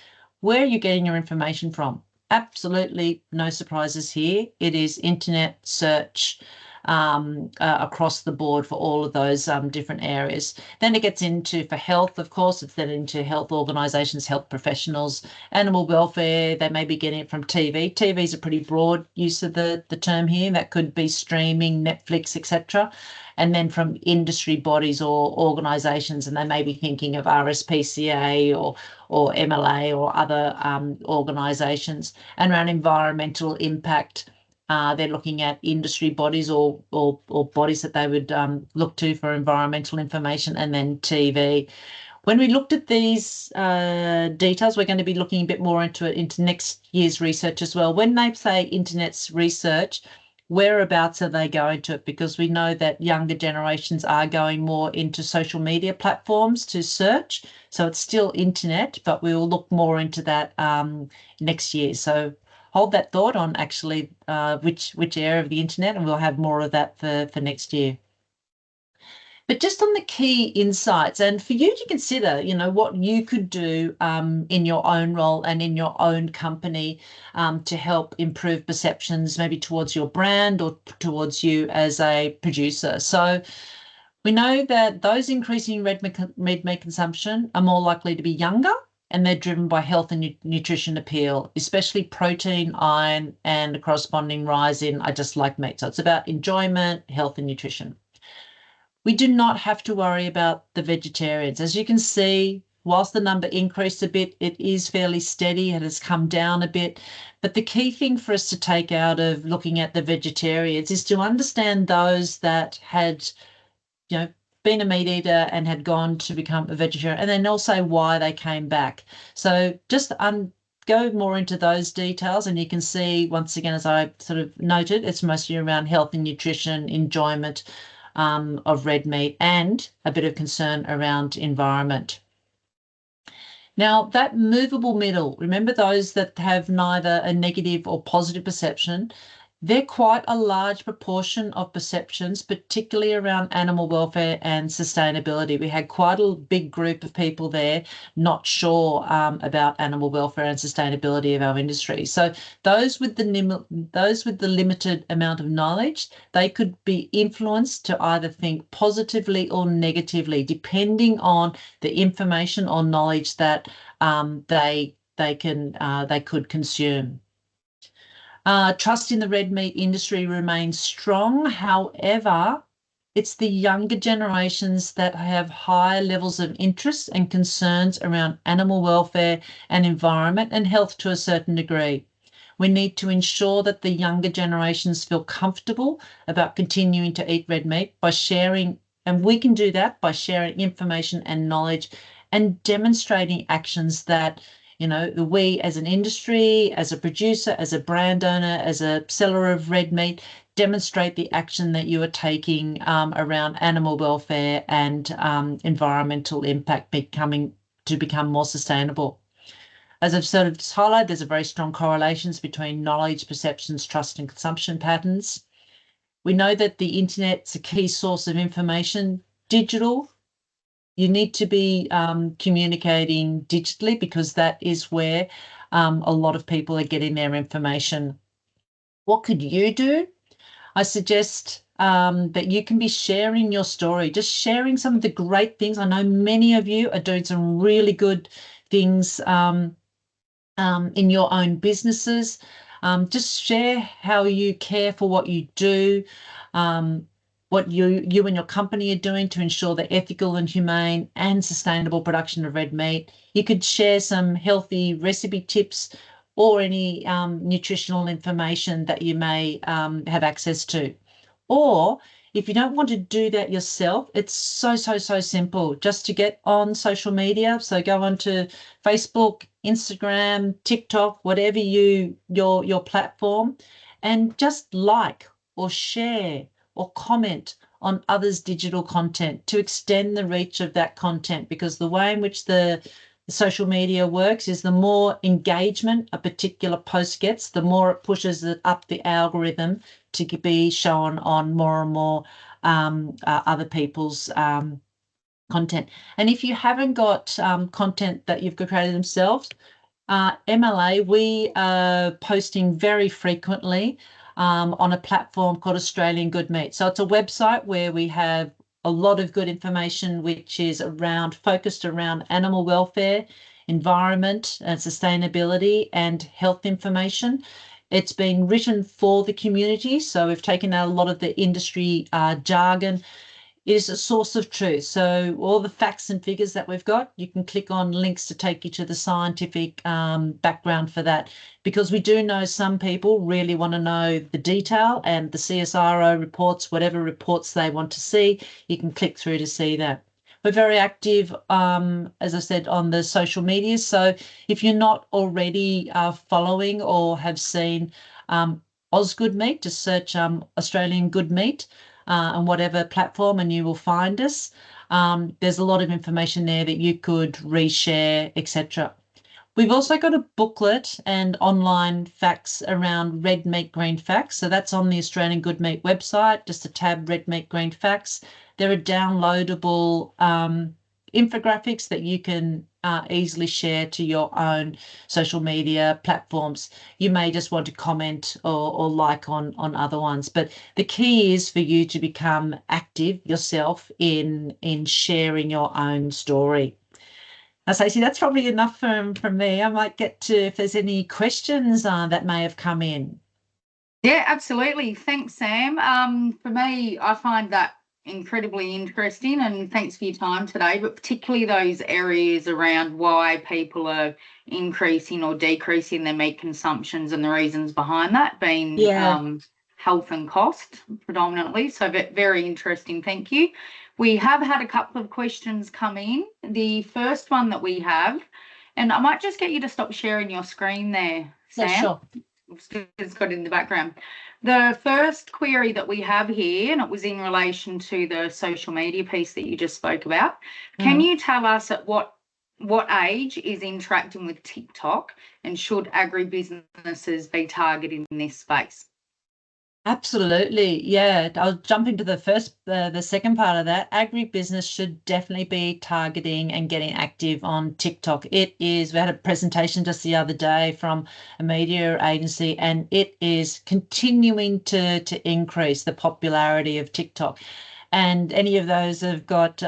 where are you getting your information from? Absolutely no surprises here. It is internet search across the board for all of those different areas. Then it gets into, for health, of course, it's then into health organisations, health professionals, animal welfare. They may be getting it from TV. TV is a pretty broad use of the term here. That could be streaming, Netflix, etc. And then from industry bodies or organisations, and they may be thinking of RSPCA or MLA or other organisations. And around environmental impact, they're looking at industry bodies or bodies that they would look to for environmental information, and then TV. When we looked at these details, we're going to be looking a bit more into next year's research as well. When they say internet's research, whereabouts are they going to it? Because we know that younger generations are going more into social media platforms to search. So it's still internet, but we will look more into that next year. So hold that thought on actually which area of the internet, and we'll have more of that for next year. But just on the key insights, and for you to consider, what you could do in your own role and in your own company to help improve perceptions, maybe towards your brand or towards you as a producer. So we know that those increasing red meat consumption are more likely to be younger, and they're driven by health and nutrition appeal, especially protein, iron, and a corresponding rise in I just like meat. So it's about enjoyment, health, and nutrition. We do not have to worry about the vegetarians. As you can see, whilst the number increased a bit, it is fairly steady. It has come down a bit. But the key thing for us to take out of looking at the vegetarians is to understand those that had, been a meat eater and had gone to become a vegetarian, and then also why they came back. So just go more into those details, and you can see, once again, as I sort of noted, it's mostly around health and nutrition, enjoyment of red meat, and a bit of concern around environment. Now, that movable middle, remember those that have neither a negative or positive perception, they're quite a large proportion of perceptions, particularly around animal welfare and sustainability. We had quite a big group of people there not sure about animal welfare and sustainability of our industry. So those with the limited amount of knowledge, they could be influenced to either think positively or negatively, depending on the information or knowledge that they could consume. Trust in the red meat industry remains strong. However, it's the younger generations that have higher levels of interest and concerns around animal welfare and environment and health to a certain degree. We need to ensure that the younger generations feel comfortable about continuing to eat red meat by sharing, and we can do that by sharing information and knowledge and demonstrating actions that we as an industry, as a producer, as a brand owner, as a seller of red meat, demonstrate the action that you are taking around animal welfare and environmental impact to become more sustainable. As I've sort of highlighted, there's a very strong correlations between knowledge, perceptions, trust, and consumption patterns. We know that the internet's a key source of information. Digital, you need to be communicating digitally, because that is where a lot of people are getting their information. What could you do? I suggest that you can be sharing your story, just sharing some of the great things. I know many of you are doing some really good things in your own businesses. Just share how you care for what you do, what you and your company are doing to ensure the ethical and humane and sustainable production of red meat. You could share some healthy recipe tips or any nutritional information that you may have access to. Or if you don't want to do that yourself, it's so simple just to get on social media. So go onto Facebook, Instagram, TikTok, whatever your platform, and just like or share or comment on others' digital content to extend the reach of that content, because the way in which the social media works is the more engagement a particular post gets, the more it pushes it up the algorithm to be shown on more and more other people's content. And if you haven't got content that you've created themselves, MLA, we are posting very frequently on a platform called Australian Good Meat. So it's a website where we have a lot of good information, which is focused around animal welfare, environment and sustainability, and health information. It's been written for the community, so we've taken out a lot of the industry jargon. It is a source of truth. So all the facts and figures that we've got, you can click on links to take you to the scientific background for that, because we do know some people really want to know the detail, and the CSIRO reports, whatever reports they want to see, you can click through to see that. We're very active, as I said, on the social media. So if you're not already following or have seen Osgood Meat, just search Australian Good Meat on whatever platform and you will find us. There's a lot of information there that you could reshare, etc. We've also got a booklet and online facts around red meat, green facts. So that's on the Australian Good Meat website, just a tab, red meat, green facts. There are downloadable infographics that you can easily share to your own social media platforms. You may just want to comment or like on other ones, but the key is for you to become active yourself in sharing your own story. Now, Stacey, that's probably enough from me. I might get to if there's any questions that may have come in. Yeah, absolutely. Thanks, Sam. For me, I find that incredibly interesting, and thanks for your time today, but particularly those areas around why people are increasing or decreasing their meat consumptions and the reasons behind that being health and cost predominantly. So very interesting. Thank you. We have had a couple of questions come in. The first one that we have, and I might just get you to stop sharing your screen there, Sam. Yeah, sure. It's got in the background. The first query that we have here, and it was in relation to the social media piece that you just spoke about. Can you tell us at what age is interacting with TikTok, and should agribusinesses be targeting this space? Absolutely. Yeah. I'll jump into the second part of that. Agribusiness should definitely be targeting and getting active on TikTok. We had a presentation just the other day from a media agency, and it is continuing to increase the popularity of TikTok. And any of those have got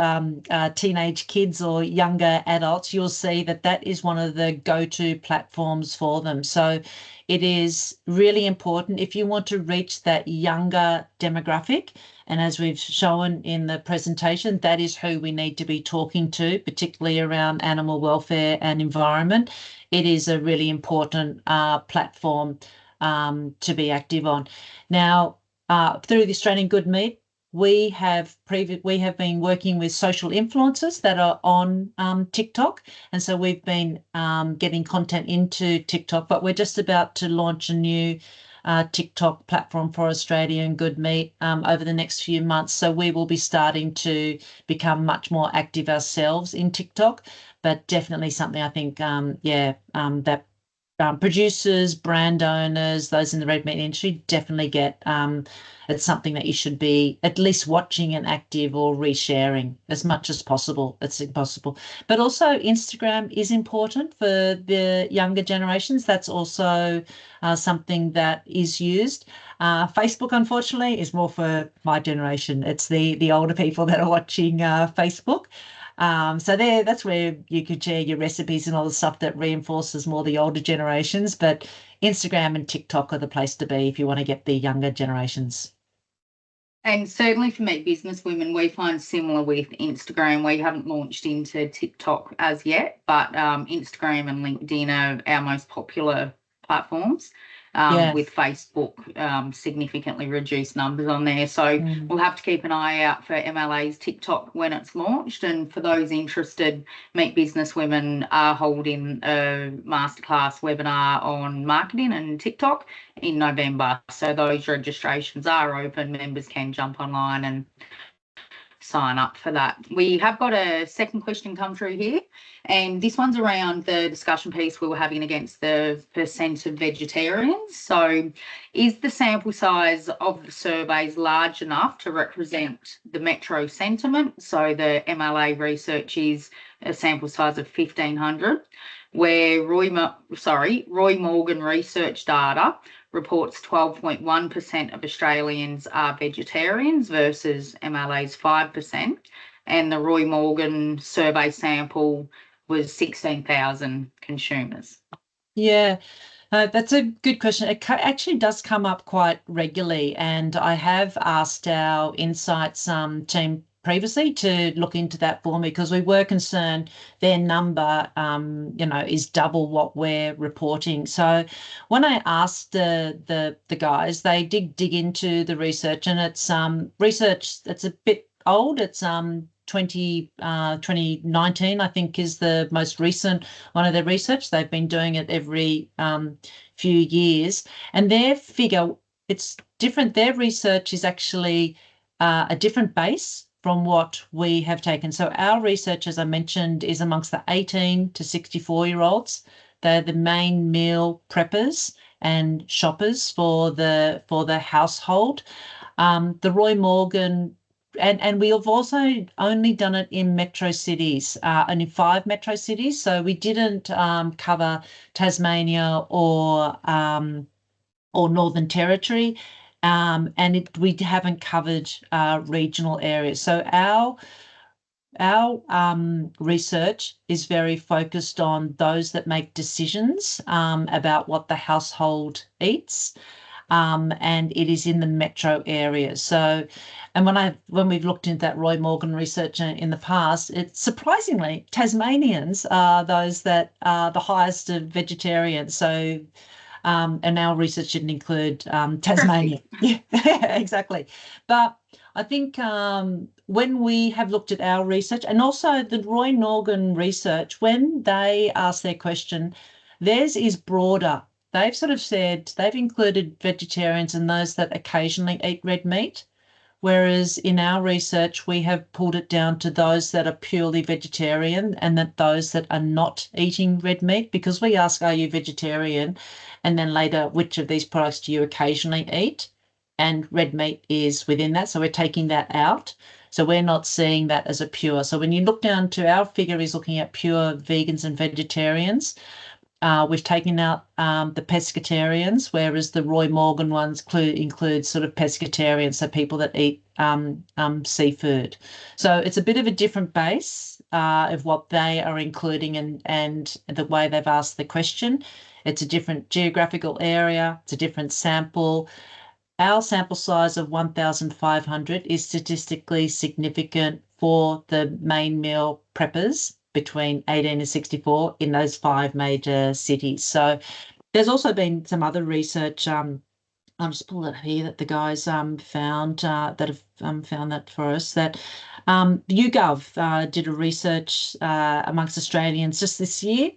teenage kids or younger adults, you'll see that is one of the go-to platforms for them. So it is really important if you want to reach that younger demographic. And as we've shown in the presentation, that is who we need to be talking to, particularly around animal welfare and environment. It is a really important platform to be active on. Now, through the Australian Good Meat, we have been working with social influencers that are on TikTok, and so we've been getting content into TikTok, but we're just about to launch a new TikTok platform for Australian Good Meat over the next few months. So we will be starting to become much more active ourselves in TikTok, but definitely something I think, that producers, brand owners, those in the red meat industry definitely get. It's something that you should be at least watching and active or resharing as much as possible. It's impossible. But also Instagram is important for the younger generations. That's also something that is used. Facebook, unfortunately, is more for my generation. It's the older people that are watching Facebook. So that's where you could share your recipes and all the stuff that reinforces more the older generations. But Instagram and TikTok are the place to be if you want to get the younger generations. And certainly for Meat Business Women, we find similar with Instagram. We haven't launched into TikTok as yet, but Instagram and LinkedIn are our most popular platforms. With Facebook significantly reduced numbers on there. So we'll have to keep an eye out for MLA's TikTok when it's launched. And for those interested, Meat Business Women are holding a masterclass webinar on marketing and TikTok in November. So those registrations are open. Members can jump online and sign up for that. We have got a second question come through here, and this one's around the discussion piece we were having against the percent of vegetarians. So is the sample size of the surveys large enough to represent the metro sentiment? So the MLA research is a sample size of 1,500, where Roy Morgan research data reports 12.1% of Australians are vegetarians versus MLA's 5%. And the Roy Morgan survey sample was 16,000 consumers. Yeah, that's a good question. It actually does come up quite regularly, and I have asked our Insights team previously to look into that for me because we were concerned their number, is double what we're reporting. So when I asked the guys, they did dig into the research, and it's research that's a bit old. It's 2019, I think, is the most recent one of their research. They've been doing it every few years, and their figure, it's different. Their research is actually a different base from what we have taken. So our research, as I mentioned, is amongst the 18 to 64-year-olds. They're the main meal preppers and shoppers for the household. The Roy Morgan, and we have also only done it in metro cities, only 5 metro cities. So we didn't cover Tasmania or Northern Territory, and we haven't covered regional areas. So our research is very focused on those that make decisions about what the household eats, and it is in the metro area. So, and when we've looked into that Roy Morgan research in the past, it's surprisingly Tasmanians are those that are the highest of vegetarians. So, and our research didn't include Tasmania. Yeah, exactly. But I think when we have looked at our research, and also the Roy Morgan research, when they ask their question, theirs is broader. They've sort of said they've included vegetarians and those that occasionally eat red meat, whereas in our research, we have pulled it down to those that are purely vegetarian and that those that are not eating red meat, because we ask, are you vegetarian? And then later, which of these products do you occasionally eat? And red meat is within that. So we're taking that out. So we're not seeing that as a pure. So when you look down to our figure is looking at pure vegans and vegetarians. We've taken out the pescatarians, whereas the Roy Morgan ones include sort of pescatarians, so people that eat seafood. So it's a bit of a different base of what they are including and the way they've asked the question. It's a different geographical area. It's a different sample. Our sample size of 1,500 is statistically significant for the main meal preppers between 18 and 64 in those 5 major cities. So there's also been some other research. I'm just pulling it here that the guys found that have found that for us, that YouGov did a research amongst Australians just this year,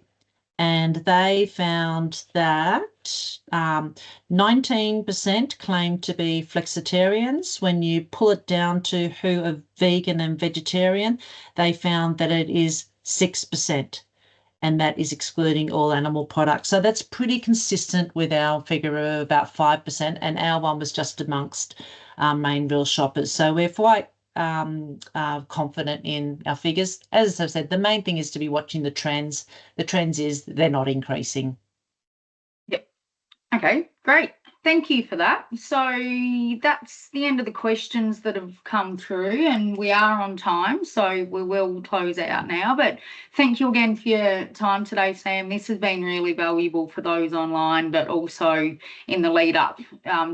and they found that 19% claim to be flexitarians. When you pull it down to who are vegan and vegetarian, they found that it is 6%, and that is excluding all animal products. So that's pretty consistent with our figure of about 5%, and our one was just amongst main meal shoppers. So we're quite confident in our figures. As I've said, the main thing is to be watching the trends. The trends is they're not increasing. Yep. Okay, great. Thank you for that. So that's the end of the questions that have come through, and we are on time, so we will close out now. But thank you again for your time today, Sam. This has been really valuable for those online, but also in the lead up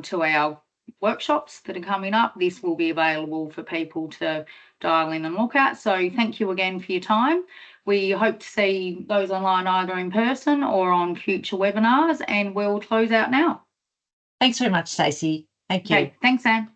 to our workshops that are coming up. This will be available for people to dial in and look at. So thank you again for your time. We hope to see those online either in person or on future webinars, and we'll close out now. Thanks very much, Stacey. Thank you. Okay, thanks, Anne.